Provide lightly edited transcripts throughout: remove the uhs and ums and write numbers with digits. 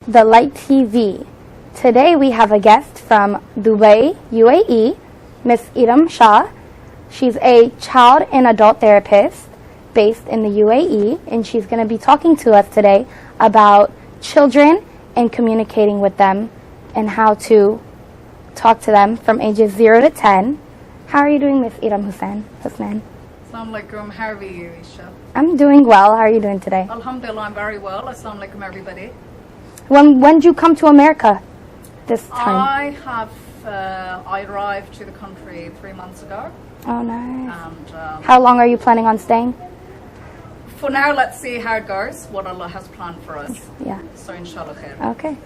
The Light TV. Today we have a guest from Dubai, UAE, Miss Iram Shah. She's a child and adult therapist based in the UAE, and she's going to be talking to us today about children and communicating with them and how to talk to them from ages 0 to 10. How are you doing, Miss Iram Hasnain? Assalamu alaikum. How are you, Esha? I'm doing well. How are you doing today? Alhamdulillah, I'm very well. Assalamu alaikum, everybody. When did you come to America this time? I arrived to the country 3 months ago. Oh, nice. And How long are you planning on staying? for now, let's see how it goes, what Allah has planned for us. Yeah. So inshallah khair. Okay.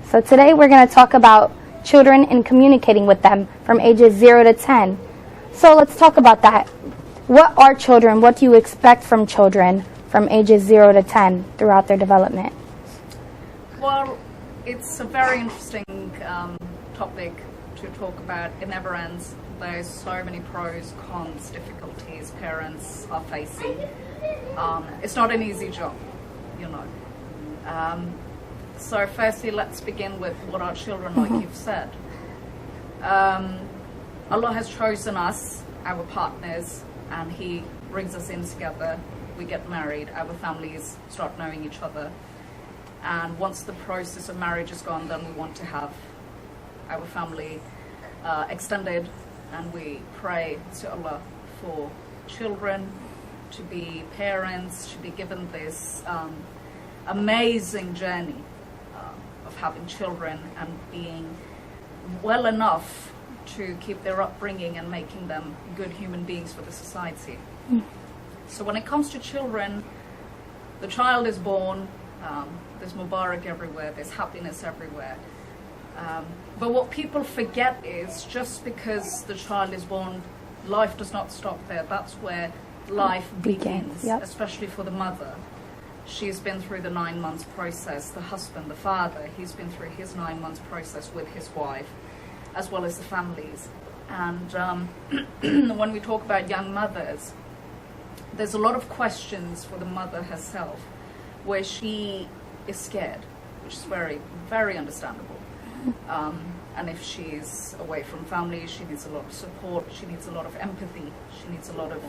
So today we're going to talk about children and communicating with them from ages 0 to 10. So let's talk about that. What are children? What do you expect from children from ages 0 to 10 throughout their development? Well, it's a very interesting topic to talk about. It never ends. There's so many pros, cons, difficulties parents are facing. It's not an easy job, you know. So firstly, let's begin with what our children, like you've said. Allah has chosen us, our partners, and He brings us in together. We get married, our families start knowing each other. And once the process of marriage is gone, then we want to have our family extended, and we pray to Allah for children, to be parents, to be given this amazing journey of having children and being well enough to keep their upbringing and making them good human beings for the society. So when it comes to children, the child is born, there's Mubarak everywhere, there's happiness everywhere. But what people forget is just because the child is born, life does not stop there. That's where life begins, Yep. especially for the mother. She's been through the 9 months process. The husband, the father, he's been through his 9 months process with his wife, as well as the families. And when we talk about young mothers, there's a lot of questions for the mother herself, where she is scared, which is very, very understandable. And if she's away from family, she needs a lot of support, she needs a lot of empathy, she needs a lot of,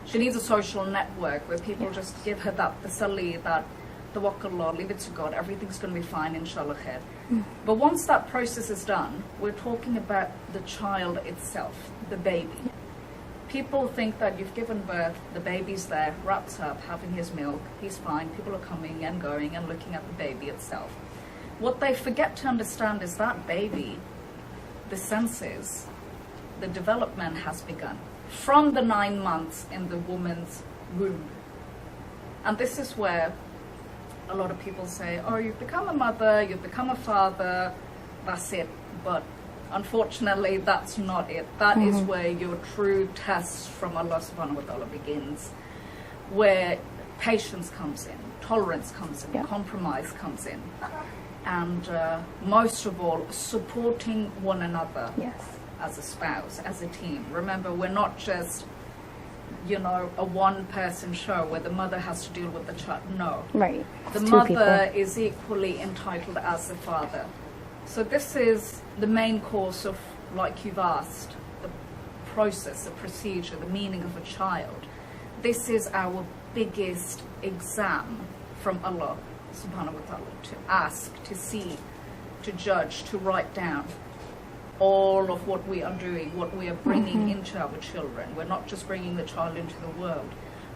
she needs a social network where people just give her that tasalli, that tawakkul, leave it to God, everything's going to be fine, inshallah khair. But once that process is done, we're talking about the child itself, the baby. People think that you've given birth, the baby's there, wrapped up, having his milk, he's fine, people are coming and going and looking at the baby itself. What they forget to understand is that baby, the senses, the development has begun from the 9 months in the woman's womb. And this is where a lot of people say, oh, you've become a mother, you've become a father, that's it. But unfortunately, that's not it. That is where your true test from Allah subhanahu wa ta'ala begins, where patience comes in, tolerance comes in, compromise comes in, and most of all, supporting one another as a spouse, as a team. Remember, we're not just, you know, a one-person show where the mother has to deal with the child. No. Right. The mother is equally entitled as the father. So this is the main course of, like you've asked, the process, the procedure, the meaning of a child. This is our biggest exam from Allah subhanahu wa ta'ala, to ask, to see, to judge, to write down all of what we are doing, what we are bringing into our children. We're not just bringing the child into the world.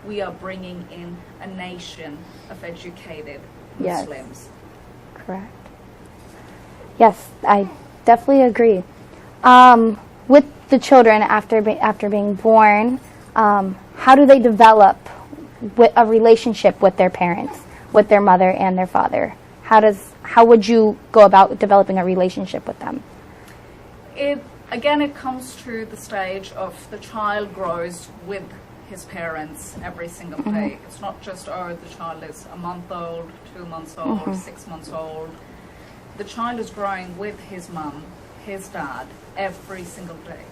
We are bringing in a nation of educated Muslims. Correct. Yes, I definitely agree. With the children after being born, how do they develop a relationship with their parents, with their mother and their father? How would you go about developing a relationship with them? It comes to the stage of the child grows with his parents every single day. It's not just, oh, the child is a month old, 2 months old, 6 months old. The child is growing with his mum, his dad, every single day.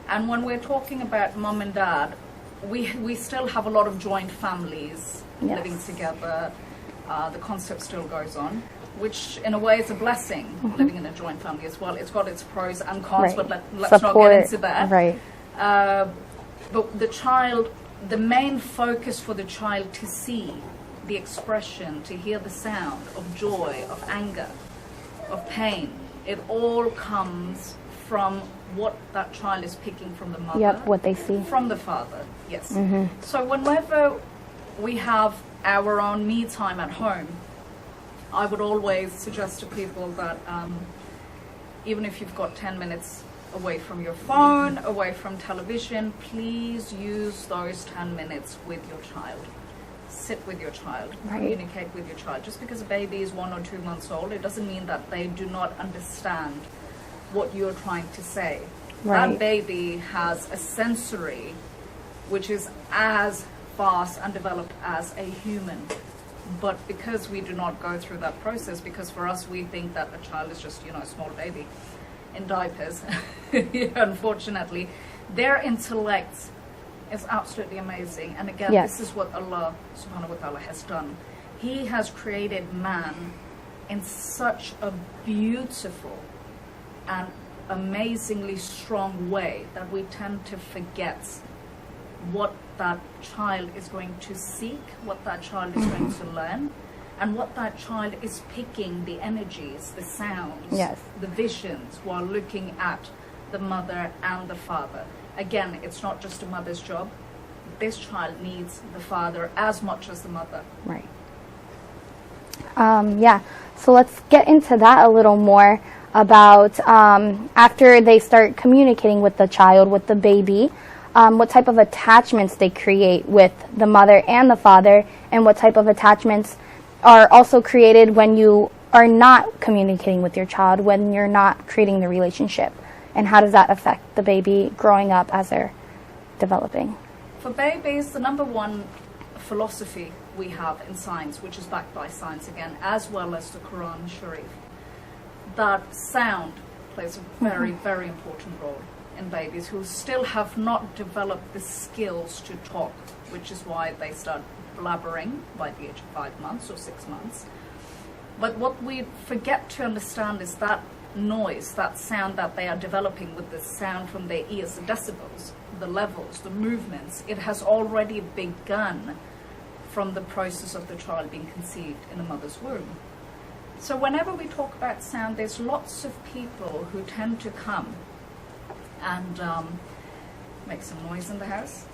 And when we're talking about mum and dad, we still have a lot of joint families living together. The concept still goes on, which in a way is a blessing, living in a joint family as well. It's got its pros and cons, Right. but let's not get into that. Right. But the child, the main focus for the child to see the expression, to hear the sound of joy, of anger, of pain, it all comes from what that child is picking from the mother. Yep, what they see. From the father, yes. So whenever we have our own me time at home, I would always suggest to people that even if you've got 10 minutes away from your phone, away from television, please use those 10 minutes with your child. Sit with your child, Right. communicate with your child. Just because a baby is 1 or 2 months old, it doesn't mean that they do not understand what you're trying to say. Right. That baby has a sensory which is as fast and developed as a human. But because we do not go through that process, because for us we think that a child is just, a small baby in diapers, unfortunately, their intellect is absolutely amazing. And again, Yes. this is what Allah subhanahu wa ta'ala has done. He has created man in such a beautiful and amazingly strong way that we tend to forget what that child is going to seek, what that child is going to learn, and what that child is picking, the energies, the sounds, Yes. the visions, while looking at the mother and the father. Again, it's not just a mother's job. This child needs the father as much as the mother. Right. Yeah. So let's get into that a little more about after they start communicating with the child, with the baby, what type of attachments they create with the mother and the father, and what type of attachments are also created when you are not communicating with your child, when you're not creating the relationship, and how does that affect the baby growing up as they're developing? For babies, the number one philosophy we have in science, which is backed by science again, as well as the Quran Sharif, that sound plays a very, very important role in babies who still have not developed the skills to talk, which is why they start blabbering by the age of 5 months or 6 months. But what we forget to understand is that noise, that sound that they are developing with the sound from their ears, the decibels, the levels, the movements, it has already begun from the process of the child being conceived in the mother's womb. So whenever we talk about sound, there's lots of people who tend to come and make some noise in the house,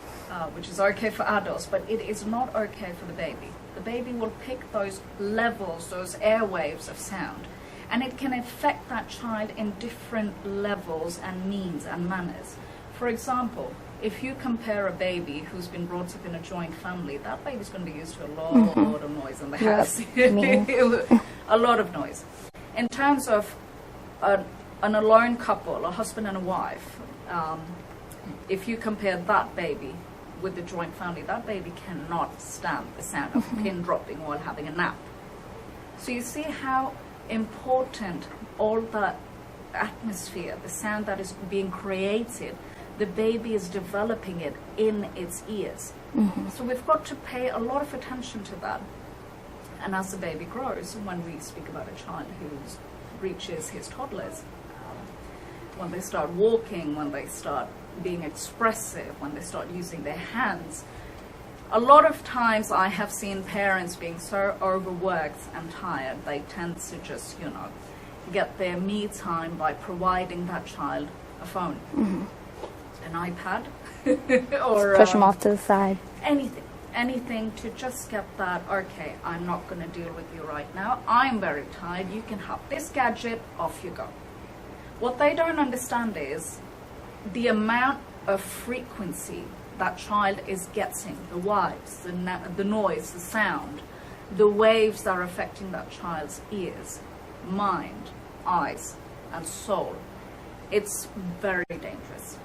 which is okay for adults, but it is not okay for the baby. The baby will pick those levels, those airwaves of sound, and it can affect that child in different levels and means and manners. For example, if you compare a baby who's been brought up in a joint family, that baby's going to be used to a lot of noise in the house. A lot of noise. In terms of an alone couple, a husband and a wife, if you compare that baby with the joint family, that baby cannot stand the sound of pin dropping while having a nap. So you see how important all that atmosphere, the sound that is being created, the baby is developing it in its ears. So we've got to pay a lot of attention to that. And as the baby grows, when we speak about a child who reaches his toddlers, when they start walking, when they start being expressive, when they start using their hands, a lot of times I have seen parents being so overworked and tired, they tend to just, get their me time by providing that child a phone, an iPad, or Push them off to the side. anything to just get that, okay, I'm not going to deal with you right now, I'm very tired, you can have this gadget, off you go. What they don't understand is the amount of frequency that child is getting, the vibes, the noise, the sound, the waves that are affecting that child's ears, mind, eyes, and soul. It's very dangerous.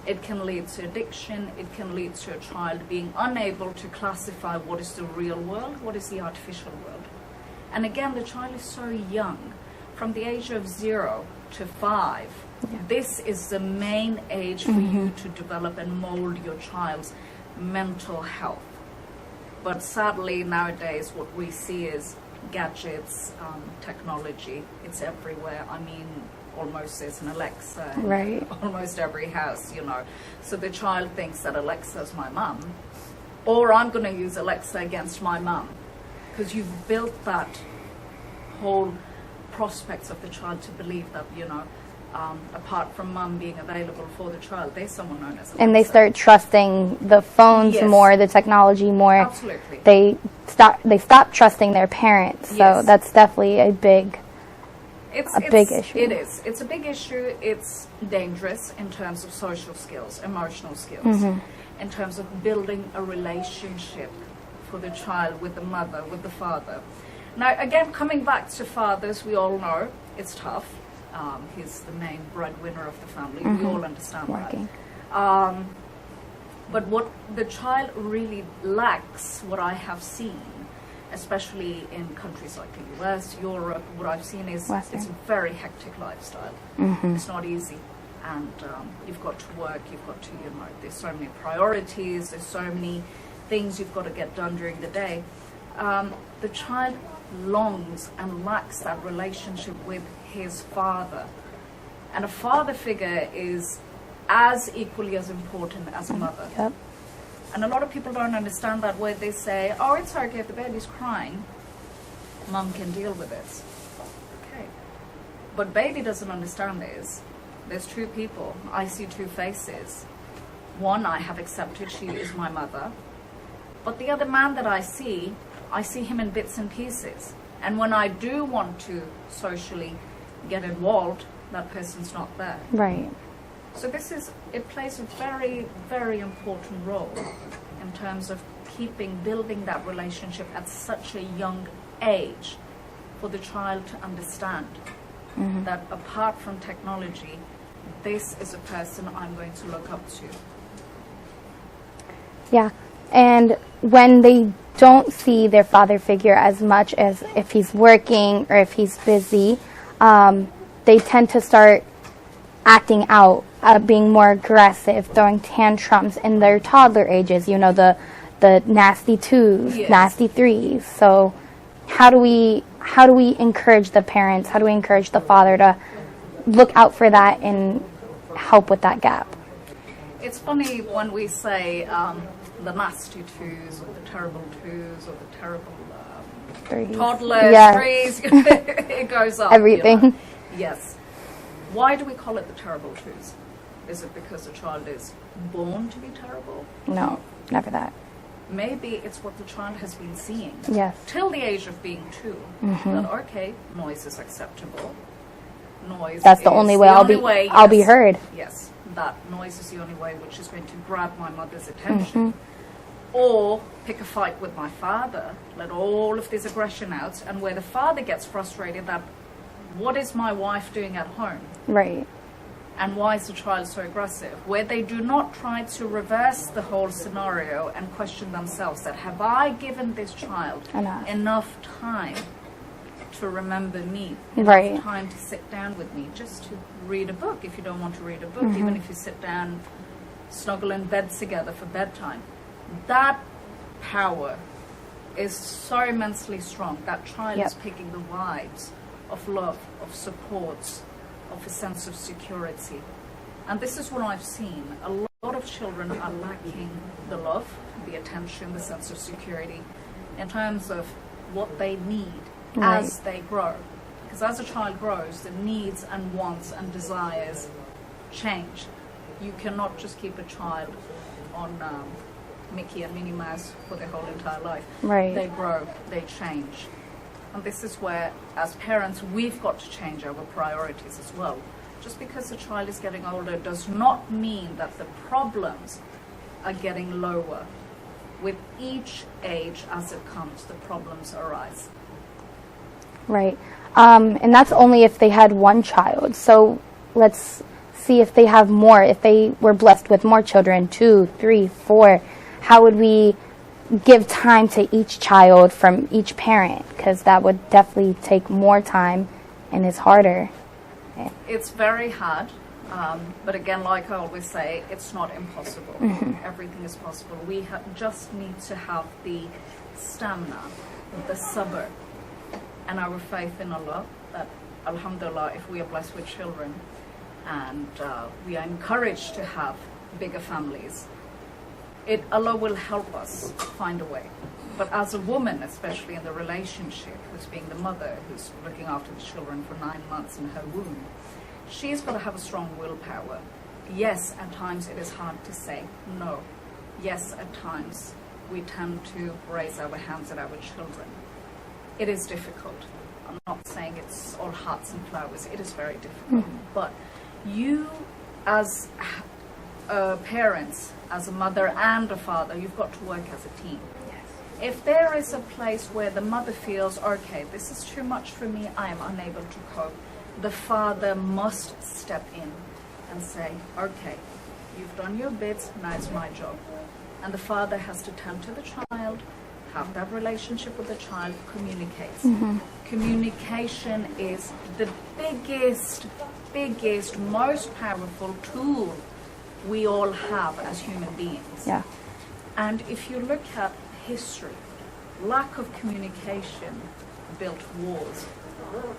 It can lead to addiction, it can lead to a child being unable to classify what is the real world, what is the artificial world. And again, the child is so young, from the age of 0 to 5. This is the main age for you to develop and mold your child's mental health. But sadly, nowadays, what we see is gadgets, technology. It's everywhere. I mean, almost there's an Alexa in Right. almost every house, you know. So the child thinks that Alexa's my mum, or I'm going to use Alexa against my mum, because you've built that whole prospects of the child to believe that, you know, apart from mum being available for the child, there's someone known as Alexa. And they start trusting the phones Yes. more, the technology more. Absolutely. They stop trusting their parents. So Yes. that's definitely a big It's big issue. It is. It's a big issue. It's dangerous in terms of social skills, emotional skills, Mm-hmm. in terms of building a relationship for the child with the mother, with the father. Now, again, coming back to fathers, we all know it's tough. He's the main breadwinner of the family. We all understand working. that. But what the child really lacks, what I have seen, especially in countries like the US, Europe, what I've seen is Western. it's a very hectic lifestyle. It's not easy. And you've got to work, you've got to, you know, there's so many priorities, there's so many things you've got to get done during the day. The child longs and lacks that relationship with his father. And a father figure is as equally as important as a mother. Yep. And a lot of people don't understand that, where they say, oh, it's okay if the baby's crying, mum can deal with it. Okay. But baby doesn't understand this. There's two people. I see two faces. One I have accepted, she is my mother. But the other man that I see him in bits and pieces. And when I do want to socially get involved, that person's not there. Right. So it plays a very, very important role in terms of building that relationship at such a young age, for the child to understand that apart from technology, this is a person I'm going to look up to. Yeah. And when they don't see their father figure as much as if he's working or if he's busy, they tend to start acting out, being more aggressive, throwing tantrums in their toddler ages, you know, the nasty 2s, Yes. nasty 3s. So how do we encourage the parents, how do we encourage the father to look out for that and help with that gap? It's funny when we say the nasty 2s, or the terrible 2s, or the terrible Threes. toddlers, Yeah. 3s, it goes up. Everything. You know? Yes. Why do we call it the terrible 2s? Is it because the child is born to be terrible? No, never that. Maybe it's what the child has been seeing Yes. till the age of being 2. That okay, noise is acceptable. Noise. That's the is only way the I'll only be way, I'll be yes. heard. Yes, that noise is the only way which is going to grab my mother's attention. Or pick a fight with my father, let all of this aggression out, and where the father gets frustrated that, what is my wife doing at home? Right. And why is the child so aggressive? Where they do not try to reverse the whole scenario and question themselves that, have I given this child enough time to remember me? Right. Enough time to sit down with me, just to read a book if you don't want to read a book, even if you sit down, snuggle in bed together for bedtime. That power is so immensely strong. That child is picking the vibes of love, of support, of a sense of security. And this is what I've seen. A lot of children are lacking the love, the attention, the sense of security in terms of what they need as they grow. Because as a child grows, the needs and wants and desires change. You cannot just keep a child on Mickey and Minnie Mouse for their whole entire life. Right. They grow, they change. And this is where, as parents, we've got to change our priorities as well. Just because the child is getting older does not mean that the problems are getting lower. With each age as it comes, the problems arise. Right. And that's only if they had one child. So let's see if they have more, if they were blessed with more children, 2, 3, 4. How would we give time to each child from each parent? Because that would definitely take more time and is harder. It's very hard. But again, like I always say, it's not impossible. Everything is possible. We just need to have the stamina, the sabr, and our faith in Allah, that alhamdulillah, if we are blessed with children and we are encouraged to have bigger families, Allah will help us find a way. But as a woman, especially in the relationship, who's being the mother, who's looking after the children for 9 months in her womb, she's got to have a strong willpower. Yes, at times it is hard to say no. Yes, at times we tend to raise our hands at our children. It is difficult. I'm not saying it's all hearts and flowers. It is very difficult. But you, as parents, as a mother and a father, you've got to work as a team. If there is a place where the mother feels, okay, this is too much for me, I am unable to cope, the father must step in and say, okay, you've done your bit, now it's my job. And the father has to tend to the child, have that relationship with the child, communicate. Communication is the biggest, most powerful tool we all have as human beings. Yeah. And if you look at history, lack of communication built wars,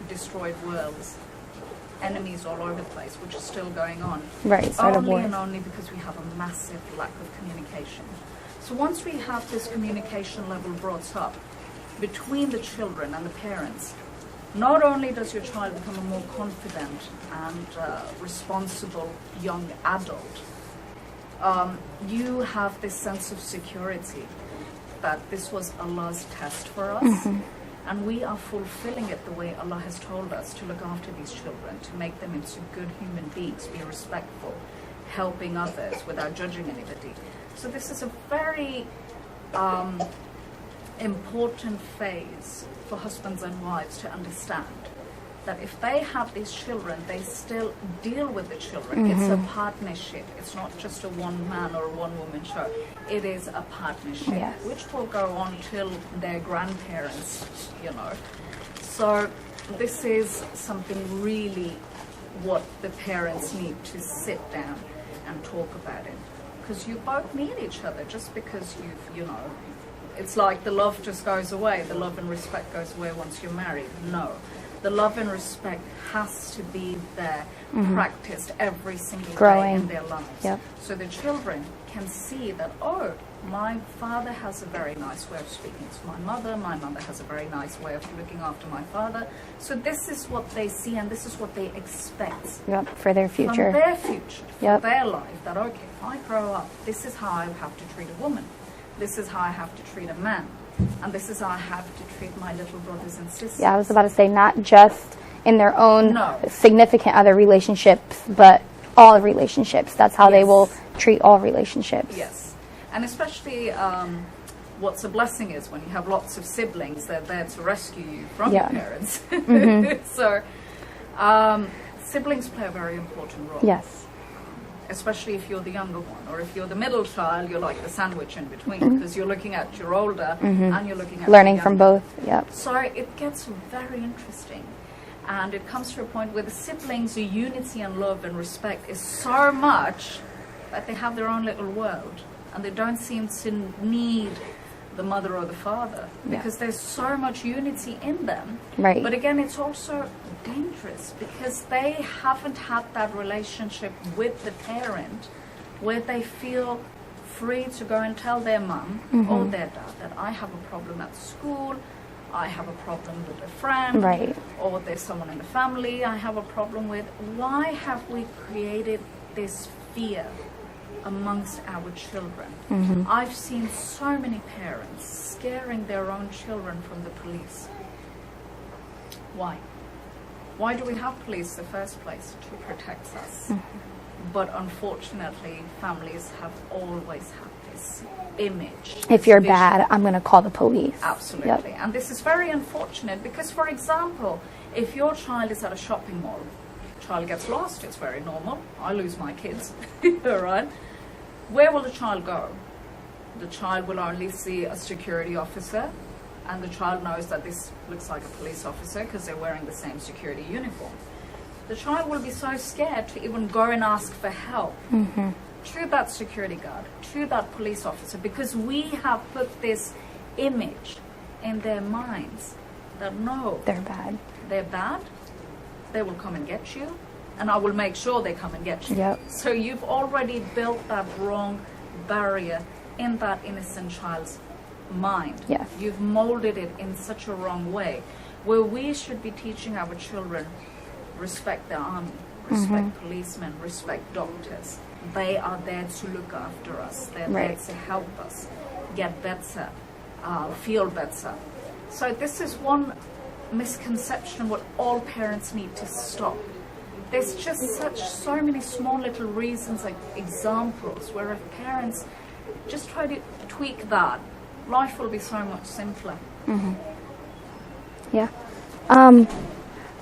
destroyed worlds, enemies all over the place, which is still going on. Right, only and only because we have a massive lack of communication. So once we have this communication level brought up between the children and the parents, not only does your child become a more confident and responsible young adult, you have this sense of security that this was Allah's test for us, and we are fulfilling it the way Allah has told us to look after these children, to make them into good human beings, be respectful, helping others without judging anybody. So this is a very important phase for husbands and wives to understand that if they have these children, they still deal with the children. It's a partnership. It's not just a one man or a one woman show. It is a partnership, which will go on till their grandparents, So this is something really what the parents need to sit down and talk about it. Because you both need each other. Just because it's like the love just goes away. The love and respect goes away once you're married. No. The love and respect has to be there, practiced every single day in their lives. So the children can see that, oh, my father has a very nice way of speaking to my mother has a very nice way of looking after my father. So this is what they see and this is what they expect. For their future. From their future, for their life, that, okay, if I grow up, this is how I have to treat a woman. This is how I have to treat a man. And this is how I have to treat my little brothers and sisters. Yeah, I was about to say, not just in their own significant other relationships, but all relationships. That's how they will treat all relationships. Yes. And especially what's a blessing is when you have lots of siblings, they're there to rescue you from your parents. So siblings play a very important role. Yes. Especially if you're the younger one, or if you're the middle child, you're like the sandwich in between, because you're looking at your older and you're looking at learning from both. So it gets very interesting, and it comes to a point where the siblings' unity and love and respect is so much that they have their own little world, and they don't seem to need the mother or the father because there's so much unity in them. Right. But again, it's also dangerous because they haven't had that relationship with the parent where they feel free to go and tell their mum or their dad that I have a problem at school, I have a problem with a friend, or there's someone in the family I have a problem with. Why have we created this fear amongst our children? I've seen so many parents scaring their own children from the police. Why? Why do we have police in the first place? To protect us. But unfortunately, families have always had this image. If you're bad, I'm going to call the police. Absolutely. And this is very unfortunate because, for example, if your child is at a shopping mall, child gets lost, it's very normal. I lose my kids, right? Where will the child go? The child will only see a security officer, and the child knows that this looks like a police officer because they're wearing the same security uniform. the child will be so scared to even go and ask for help to that security guard, to that police officer, because we have put this image in their minds that no, They're bad. they're bad, they will come and get you, and I will make sure they come and get you. Yep. So you've already built that wrong barrier in that innocent child's mind. Yes. You've molded it in such a wrong way, where we should be teaching our children respect the army, respect policemen, respect doctors. They are there to look after us. They're there Right. to help us get better, feel better. So this is one misconception what all parents need to stop. There's just so many small little reasons, like examples, where if parents just try to tweak that, life will be so much simpler. Yeah.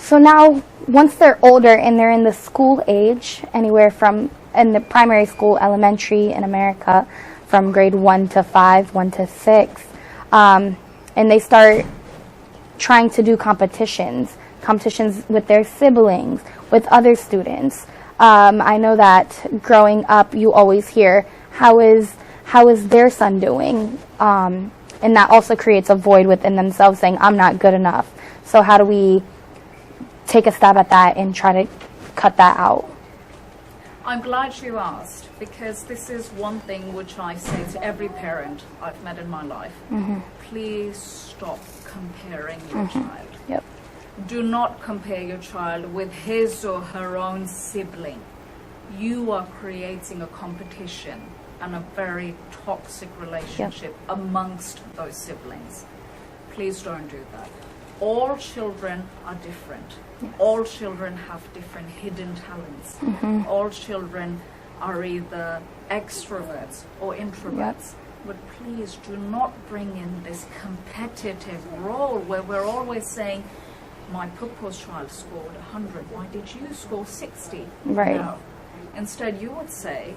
So now, once they're older and they're in the school age, anywhere from in the primary school, elementary in America, from grade 1 to 5, 1 to 6, and they start trying to do competitions with their siblings, with other students. I know that growing up, you always hear, how is their son doing? And that also creates a void within themselves, saying, I'm not good enough. So how do we take a stab at that and try to cut that out? I'm glad you asked, because this is one thing which I say to every parent I've met in my life. Please stop comparing your child. Yep. Do not compare your child with his or her own sibling. You are creating a competition and a very toxic relationship amongst those siblings. Please don't do that. All children are different. All children have different hidden talents. All children are either extroverts or introverts. But please do not bring in this competitive role where we're always saying, my pupil's child scored 100, why did you score 60? Right. No. Instead, you would say,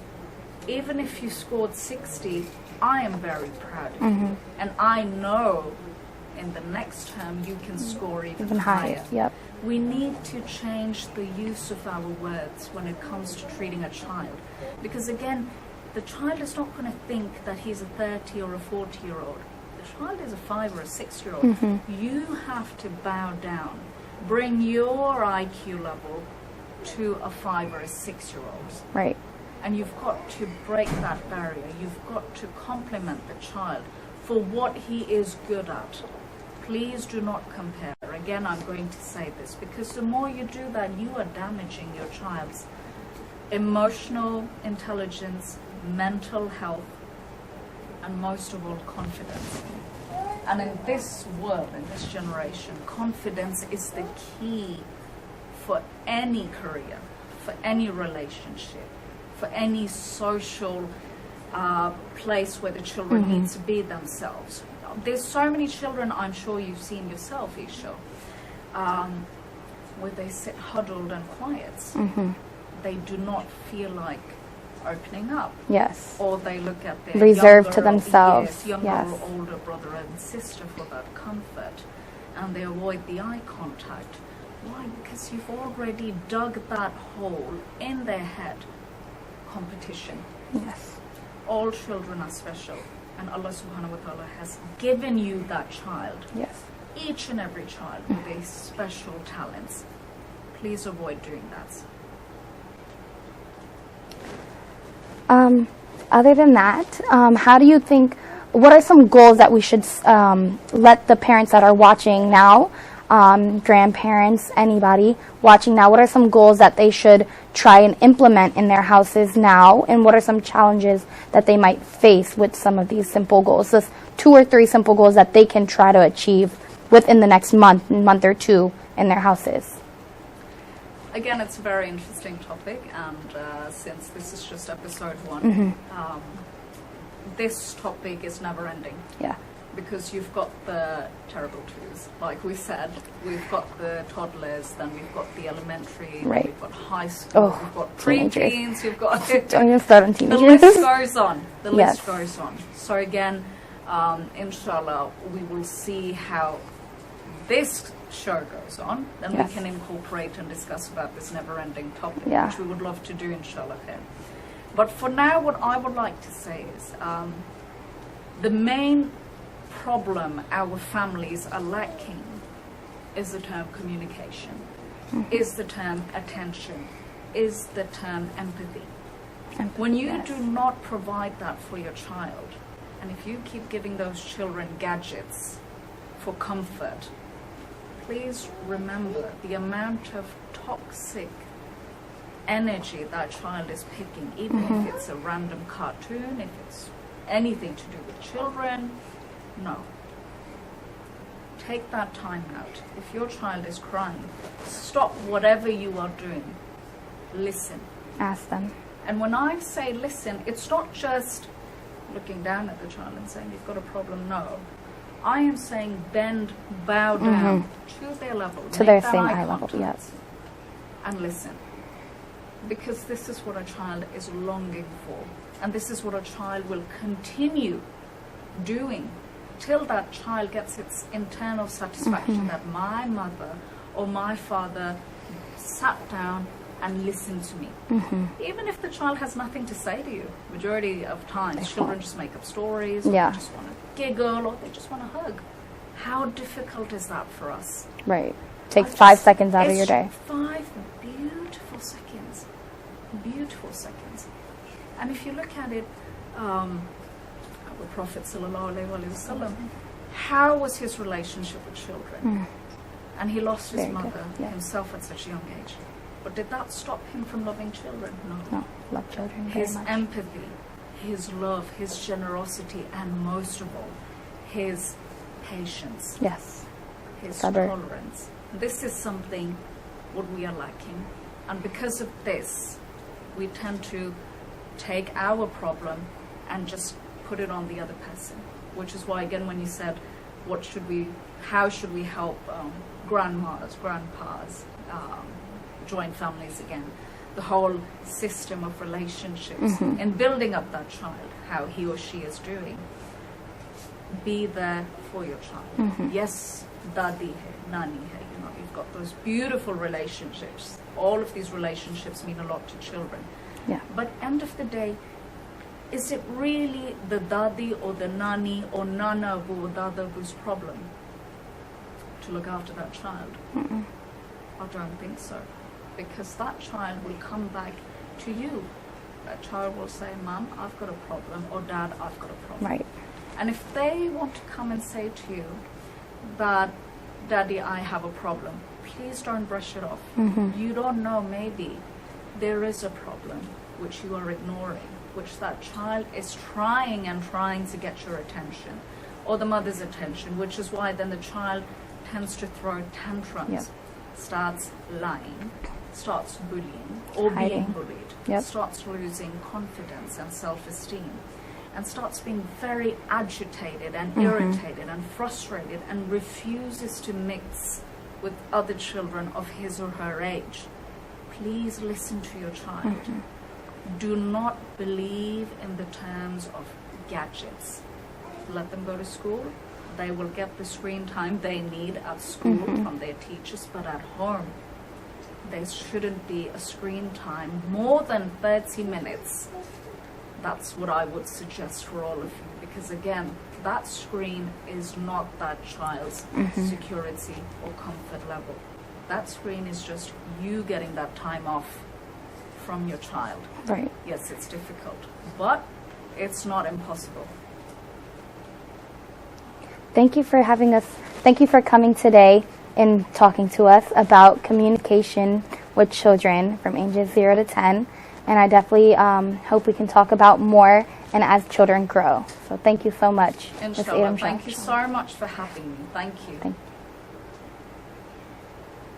even if you scored 60, I am very proud of you. And I know in the next term you can score even higher. Yep. We need to change the use of our words when it comes to treating a child. Because again, the child is not going to think that he's a 30 or a 40-year-old. The child is a 5 or a 6-year-old. You have to bow down. Bring your IQ level to a 5 or a 6-year-old. Right. And you've got to break that barrier. You've got to compliment the child for what he is good at. Please do not compare. Again, I'm going to say this, because the more you do that, you are damaging your child's emotional intelligence, mental health, and most of all, confidence. And in this world, in this generation, confidence is the key for any career, for any relationship, for any social place where the children need to be themselves. There's so many children, I'm sure you've seen yourself, Esha, where they sit huddled and quiet. They do not feel like opening up. Yes. Or they look at their Reserved to younger, themselves. younger Yes. or older brother and sister for that comfort, and they avoid the eye contact. Why? Because you've already dug that hole in their head. Competition. Yes. All children are special, and Allah subhanahu wa ta'ala has given you that child, Yes. each and every child with a special talents. Please avoid doing that. Other than that, how do you think, what are some goals that we should let the parents that are watching now, grandparents, anybody watching now, what are some goals that they should try and implement in their houses now, and what are some challenges that they might face with some of these simple goals? Just 2 or 3 simple goals that they can try to achieve within the next month or 2 in their houses. Again, it's a very interesting topic, and since this is just episode 1, this topic is never ending. Yeah. Because you've got the terrible twos, like we said, we've got the toddlers, then we've got the elementary, then Right. we've got high school, we've got pre-teens, we've got... Don't even start on The teenagers. list goes on. The Yes. list goes on. So again, inshallah, we will see how this show goes on, then Yes. we can incorporate and discuss about this never-ending topic, Yeah. which we would love to do, inshallah. But for now, what I would like to say is the main problem our families are lacking is the term communication, is the term attention, is the term empathy. When you yes. do not provide that for your child, and if you keep giving those children gadgets for comfort, please remember the amount of toxic energy that child is picking, even if it's a random cartoon, if it's anything to do with children. No. Take that time out. If your child is crying, stop whatever you are doing. Listen. Ask them. And when I say listen, it's not just looking down at the child and saying you've got a problem. No. I am saying bend, bow down to their level. To make their that same eye eye level, contact, yes. and listen. Because this is what a child is longing for. And this is what a child will continue doing till that child gets its internal satisfaction that my mother or my father sat down and listen to me. Even if the child has nothing to say to you, majority of times children just make up stories, or Yeah. they just want to giggle, or they just want to hug. How difficult is that for us? Right. Takes 5 seconds out of your It's day. 5 beautiful seconds. Beautiful seconds. And if you look at it, the Prophet ﷺ, how was his relationship with children? And he lost his Very good, mother yeah. himself at such a young age. But did that stop him from loving children? No. No, love children very His much. empathy, his love, his generosity, and most of all, his patience, Yes. his Sabr. tolerance. This is something what we are lacking. And because of this, we tend to take our problem and just put it on the other person. Which is why, again, when you said, how should we help grandmas, grandpas, join families again, the whole system of relationships and building up that child, how he or she is doing. Be there for your child. Yes, dadi hai, nani hai, you've got those beautiful relationships. All of these relationships mean a lot to children. Yeah. But end of the day, is it really the dadi or the nani or nana or dada whose problem to look after that child? I don't think so. Because that child will come back to you. That child will say, Mom, I've got a problem, or Dad, I've got a problem. Right. And if they want to come and say to you that, Daddy, I have a problem, please don't brush it off. You don't know, maybe there is a problem which you are ignoring, which that child is trying to get your attention, or the mother's attention, which is why then the child tends to throw tantrums, Yep. starts lying, starts bullying or Hiding. being bullied, Yep. starts losing confidence and self-esteem, and starts being very agitated and irritated and frustrated and refuses to mix with other children of his or her age. Please listen to your child. Do not believe in the terms of gadgets. Let them go to school. They will get the screen time they need at school from their teachers, but at home, there shouldn't be a screen time more than 30 minutes. That's what I would suggest for all of you, because again, that screen is not that child's security or comfort level. That screen is just you getting that time off from your child. Right. Yes, it's difficult, but it's not impossible. Thank you for having us. Thank you for coming today and talking to us about communication with children from ages 0 to 10. And I definitely hope we can talk about more and as children grow. So thank you so much, Ms. Inshallah. Iram Thank Shah. you so much for having me. Thank you. Thank you.